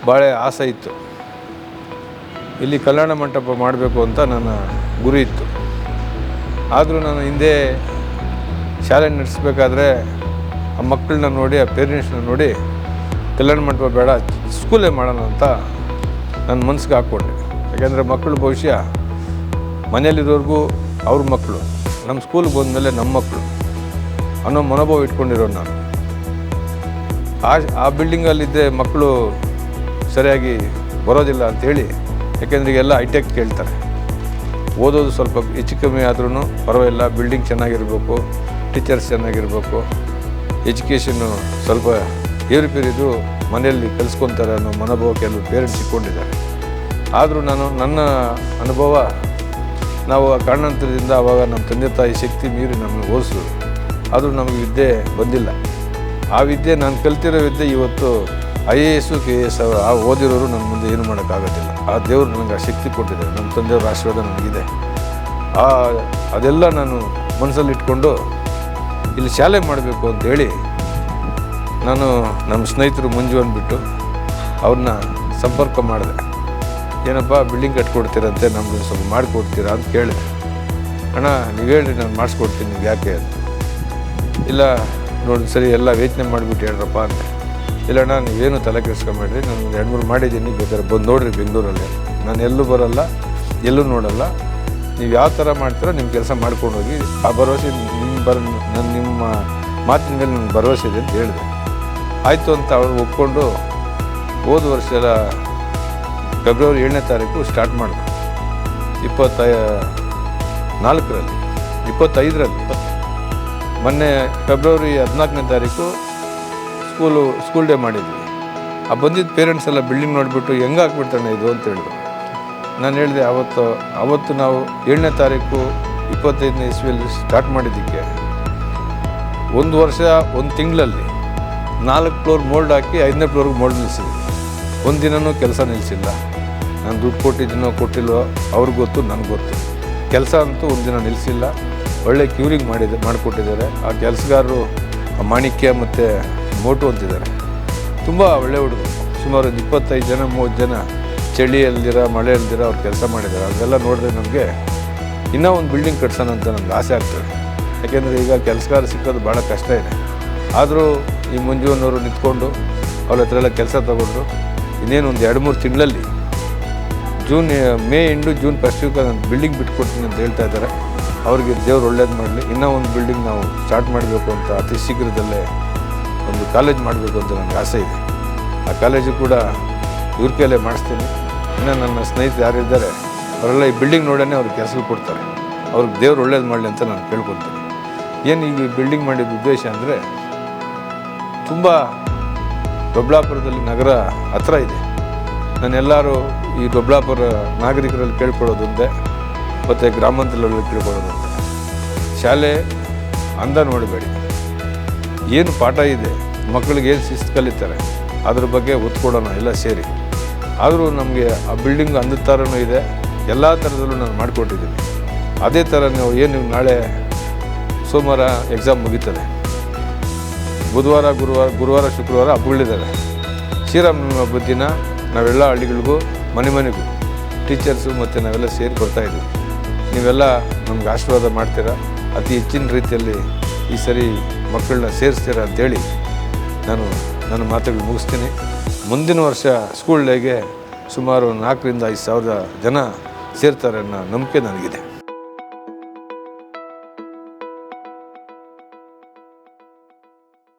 ಭಾಳ ಆಸೆ ಇತ್ತು. ಇಲ್ಲಿ ಕಲ್ಯಾಣ ಮಂಟಪ ಮಾಡಬೇಕು ಅಂತ ನನ್ನ ಗುರಿ ಇತ್ತು. ಆದರೂ ನಾನು ಹಿಂದೆ ಶಾಲೆ ನಡೆಸಬೇಕಾದ್ರೆ ಆ ಮಕ್ಕಳನ್ನ ನೋಡಿ, ಆ ಪೇರೆಂಟ್ಸ್ನ ನೋಡಿ ಕಲ್ಯಾಣ ಮಂಟಪ ಬೇಡ, ಸ್ಕೂಲೇ ಮಾಡೋಣ ಅಂತ ನನ್ನ ಮನಸ್ಸಿಗೆ ಹಾಕ್ಕೊಂಡೆ. ಯಾಕೆಂದರೆ ಮಕ್ಕಳು ಭವಿಷ್ಯ ಮನೇಲಿರೋರ್ಗೂ ಅವ್ರ ಮಕ್ಕಳು, ನಮ್ಮ ಸ್ಕೂಲ್ಗೆ ಬಂದಮೇಲೆ ನಮ್ಮ ಮಕ್ಕಳು ಅನ್ನೋ ಮನೋಭಾವ ಇಟ್ಕೊಂಡಿರೋನು ನಾನು. ಆ ಬಿಲ್ಡಿಂಗಲ್ಲಿದ್ದರೆ ಮಕ್ಕಳು ಸರಿಯಾಗಿ ಬರೋದಿಲ್ಲ ಅಂಥೇಳಿ, ಯಾಕೆಂದರೆ ಈಗೆಲ್ಲ ಹೈಟೆಕ್ ಕೇಳ್ತಾರೆ. ಓದೋದು ಸ್ವಲ್ಪ ಹೆಚ್ಚು ಕಮ್ಮಿ ಆದ್ರೂ ಪರವಾಗಿಲ್ಲ, ಬಿಲ್ಡಿಂಗ್ ಚೆನ್ನಾಗಿರಬೇಕು, ಟೀಚರ್ಸ್ ಚೆನ್ನಾಗಿರಬೇಕು, ಎಜುಕೇಷನ್ನು ಸ್ವಲ್ಪ ಏರುಪೇರಿದು ಮನೆಯಲ್ಲಿ ಕಲಿಸ್ಕೊತಾರೆ ಅನ್ನೋ ಮನೋಭಾವ ಕೆಲವು ಪೇರೆಂಟ್ಸ್ ಇಟ್ಕೊಂಡಿದ್ದಾರೆ. ಆದರೂ ನನ್ನ ಅನುಭವ, ನಾವು ಆ ಕಾರಣಾಂತರದಿಂದ ಆವಾಗ ನಮ್ಮ ತಂದೆ ತಾಯಿ ಶಕ್ತಿ ಮೀರಿ ನಮಗೆ ಓದಿಸಿದ್ರು. ಆದರೂ ನಮಗೆ ವಿದ್ಯೆ ಬಂದಿಲ್ಲ. ಆ ವಿದ್ಯೆ, ನಾನು ಕಲ್ತಿರೋ ವಿದ್ಯೆ ಇವತ್ತು IAS KS ಆ ಓದಿರೋರು ನನ್ನ ಮುಂದೆ ಏನು ಮಾಡೋಕ್ಕಾಗೋದಿಲ್ಲ. ಆ ದೇವರು ನನಗೆ ಆ ಶಕ್ತಿ ಕೊಟ್ಟಿದ್ದಾರೆ, ನಮ್ಮ ತಂದೆಯವ್ರ ಆಶೀರ್ವಾದ ನನಗಿದೆ. ಅದೆಲ್ಲ ನಾನು ಮನಸ್ಸಲ್ಲಿ ಇಟ್ಕೊಂಡು ಇಲ್ಲಿ ಶಾಲೆ ಮಾಡಬೇಕು ಅಂತೇಳಿ ನಾನು ನಮ್ಮ ಸ್ನೇಹಿತರು ಮಂಜು ಅಂದ್ಬಿಟ್ಟು ಅವ್ರನ್ನ ಸಂಪರ್ಕ ಮಾಡಿದೆ. ಏನಪ್ಪ ಬಿಲ್ಡಿಂಗ್ ಕಟ್ಕೊಡ್ತೀರಂತೆ, ನಮ್ಗೆ ಸ್ವಲ್ಪ ಮಾಡಿಕೊಡ್ತೀರಾ ಅಂತ ಕೇಳಿದೆ. ಅಣ್ಣ ನೀವು ಹೇಳ್ರಿ, ನಾನು ಮಾಡಿಸ್ಕೊಡ್ತೀನಿ, ನಿಮ್ಗೆ ಯಾಕೆ ಅಂತ. ಇಲ್ಲ ನೋಡಿ ಸರಿ, ಎಲ್ಲ ಯೋಚನೆ ಮಾಡಿಬಿಟ್ಟು ಹೇಳ್ರಪ್ಪ ಅಂತೆ. ಇಲ್ಲಣ್ಣ ನೀವೇನು ತಲೆ ಕೆಡಿಸ್ಕೊಂಬೇಡ್ರಿ, ನಾನು 2-3 ಮಾಡಿದ್ದೀನಿ, ಬೇಕಾದ್ರೆ ಬಂದು ನೋಡಿರಿ ಬೆಂಗಳೂರಲ್ಲಿ. ನಾನು ಎಲ್ಲೂ ಬರೋಲ್ಲ, ಎಲ್ಲೂ ನೋಡಲ್ಲ, ನೀವು ಯಾವ ಥರ ಮಾಡ್ತೀರೋ ನಿಮ್ಮ ಕೆಲಸ ಮಾಡ್ಕೊಂಡು ಹೋಗಿ, ಆ ಭರವಸೆ ನಿಮ್ಮ ಮಾತಿನ ಮೇಲೆ ನನಗೆ ಭರವಸೆ ಇದೆ ಅಂತ ಹೇಳಿದೆ. ಆಯಿತು ಅಂತ ಅವ್ರು ಒಪ್ಕೊಂಡು ಹೋದ ವರ್ಷ ಎಲ್ಲ ಫೆಬ್ರವರಿ 7ನೇ ತಾರೀಕು ಸ್ಟಾರ್ಟ್ ಮಾಡಿದ್ರು. 25ರಲ್ಲಿ ಮೊನ್ನೆ ಫೆಬ್ರವರಿ 14ನೇ ತಾರೀಕು ಸ್ಕೂಲ್ ಡೇ ಮಾಡಿದ್ವಿ. ಆ ಬಂದಿದ್ದ ಪೇರೆಂಟ್ಸ್ ಎಲ್ಲ ಬಿಲ್ಡಿಂಗ್ ನೋಡಿಬಿಟ್ಟು ಹೆಂಗೆ ಹಾಕ್ಬಿಡ್ತಾನೆ ಇದು ಅಂತ ಹೇಳಿದ್ರು. ನಾನು ಹೇಳಿದೆ, ಅವತ್ತು ನಾವು 7ನೇ ತಾರೀಕು 25ನೇ ಇಸ್ವಿಯಲ್ಲಿ ಸ್ಟಾರ್ಟ್ ಮಾಡಿದ್ದಕ್ಕೆ 1 ವರ್ಷ 1 ತಿಂಗಳಲ್ಲಿ 4 ಫ್ಲೋರ್ ಮೋಲ್ಡ್ ಹಾಕಿ 5ನೇ ಫ್ಲೋರ್ಗೆ ಮೋಲ್ಡ್ ನಿಲ್ಲಿಸಿದ್ವಿ. ಒಂದು ದಿನವೂ ಕೆಲಸ ನಿಲ್ಲಿಸಿಲ್ಲ. ನಾನು ದುಡ್ಡು ಕೊಟ್ಟಿದ್ದೀನೋ ಕೊಟ್ಟಿಲ್ವೋ ಅವ್ರಿಗೆ ಗೊತ್ತು, ನನಗೆ ಗೊತ್ತು. ಕೆಲಸ ಅಂತೂ ಒಂದು ದಿನ ನಿಲ್ಲಿಸಿಲ್ಲ. ಒಳ್ಳೆ ಕ್ಯೂರಿಂಗ್ ಮಾಡಿಕೊಟ್ಟಿದ್ದಾರೆ. ಆ ಕೆಲಸಗಾರರು ಮಾಣಿಕ್ಯ ಮತ್ತು ಮೋಟು ಅಂತಿದ್ದಾರೆ, ತುಂಬ ಒಳ್ಳೆ ಹುಡುಗರು. ಸುಮಾರು 25 ಜನ 30 ಜನ ಚಳಿ ಅಲ್ದಿರ ಮಳೆ ಅಲ್ದಿರ ಅವ್ರು ಕೆಲಸ ಮಾಡಿದ್ದಾರೆ. ಅದೆಲ್ಲ ನೋಡಿದ್ರೆ ನಮಗೆ ಇನ್ನೂ ಒಂದು ಬಿಲ್ಡಿಂಗ್ ಕಟ್ಸೋಣ ಅಂತ ನನಗೆ ಆಸೆ ಆಗ್ತದೆ. ಯಾಕೆಂದರೆ ಈಗ ಕೆಲಸಗಾರ ಸಿಕ್ಕೋದು ಭಾಳ ಕಷ್ಟ ಇದೆ. ಆದರೂ ಈ ಮಂಜುವನ್ನವರು ನಿಂತ್ಕೊಂಡು ಅವ್ರ ಹತ್ರ ಎಲ್ಲ ಕೆಲಸ ತಗೊಂಡು ಇನ್ನೇನು ಒಂದು 2-3 ತಿಂಗಳಲ್ಲಿ May end June first week ನಾನು ಬಿಲ್ಡಿಂಗ್ ಬಿಟ್ಕೊಡ್ತೀನಿ ಅಂತ ಹೇಳ್ತಾ ಇದ್ದಾರೆ. ಅವ್ರಿಗೆ ದೇವ್ರು ಒಳ್ಳೇದು ಮಾಡಲಿ. ಇನ್ನೂ ಒಂದು ಬಿಲ್ಡಿಂಗ್ ನಾವು ಸ್ಟಾರ್ಟ್ ಮಾಡಬೇಕು ಅಂತ, ಅತಿ ಶೀಘ್ರದಲ್ಲೇ ಒಂದು ಕಾಲೇಜ್ ಮಾಡಬೇಕು ಅಂತ ನನಗೆ ಆಸೆ ಇದೆ. ಆ ಕಾಲೇಜು ಕೂಡ ಇವ್ರ ಕೈಲೇ ಮಾಡಿಸ್ತೀನಿ. ಇನ್ನು ನನ್ನ ಸ್ನೇಹಿತರು ಯಾರಿದ್ದಾರೆ ಅವರೆಲ್ಲ ಈ ಬಿಲ್ಡಿಂಗ್ ನೋಡೇ ಅವ್ರಿಗೆ ಕೆಲಸ ಕೊಡ್ತಾರೆ. ಅವ್ರಿಗೆ ದೇವ್ರು ಒಳ್ಳೇದು ಮಾಡಲಿ ಅಂತ ನಾನು ಕೇಳ್ಕೊತೀನಿ. ಏನು ಈಗ ಬಿಲ್ಡಿಂಗ್ ಮಾಡಿದ ಉದ್ದೇಶ ಅಂದರೆ, ತುಂಬ ದೊಡ್ಡಬಳ್ಳಾಪುರದಲ್ಲಿ ನಗರ ಹತ್ರ ಇದೆ. ನಾನೆಲ್ಲರೂ ಈ ದೊಡ್ಡಬಳ್ಳಾಪುರ ನಾಗರಿಕರಲ್ಲಿ ಕೇಳ್ಕೊಳ್ಳೋದೊಂದೇ, ಮತ್ತು ಗ್ರಾಮಾಂತರಗಳಲ್ಲಿ ಕೇಳ್ಕೊಳ್ಳೋದೊಂದೇ, ಶಾಲೆ ಅಂದ ನೋಡಬೇಡಿ, ಏನು ಪಾಠ ಇದೆ, ಮಕ್ಕಳಿಗೆ ಏನು ಶಿಸ್ತು ಕಲಿತಾರೆ ಅದ್ರ ಬಗ್ಗೆ ಒತ್ತು ಕೊಡೋಣ ಎಲ್ಲ ಸೇರಿ. ಆದರೂ ನಮಗೆ ಆ ಬಿಲ್ಡಿಂಗ್ ಅಂದ ಥರನೂ ಇದೆ, ಎಲ್ಲ ಥರದಲ್ಲೂ ನಾನು ಮಾಡಿಕೊಟ್ಟಿದ್ದೀನಿ. ಅದೇ ಥರ ನೀವು ಏನು ನಾಳೆ ಸೋಮವಾರ ಎಕ್ಸಾಮ್ ಮುಗೀತದೆ, ಗುರುವಾರ ಶುಕ್ರವಾರ ಹಬ್ಬಗಳಿದ್ದಾವೆ. ಶ್ರೀರಾಮನವಮಿ ಹಬ್ಬದ ದಿನ ನಾವೆಲ್ಲ ಹಳ್ಳಿಗಳಿಗೂ ಮನೆಗೂ ಟೀಚರ್ಸು ಮತ್ತು ನಾವೆಲ್ಲ ಸೇರಿ ಬರ್ತಾಯಿದ್ವಿ. ನೀವೆಲ್ಲ ನಮ್ಗೆ ಆಶೀರ್ವಾದ ಮಾಡ್ತೀರಾ, ಅತಿ ಹೆಚ್ಚಿನ ರೀತಿಯಲ್ಲಿ ಈ ಸರಿ ಮಕ್ಕಳನ್ನ ಸೇರಿಸ್ತೀರಾ ಅಂಥೇಳಿ ನಾನು ನನ್ನ ಮಾತುಗಳು ಮುಗಿಸ್ತೀನಿ. ಮುಂದಿನ ವರ್ಷ ಸ್ಕೂಲ್ ಡೇಗೆ ಸುಮಾರು 4,000 to 5,000 ಜನ ಸೇರ್ತಾರೆ ಅನ್ನೋ ನಂಬಿಕೆ ನನಗಿದೆ.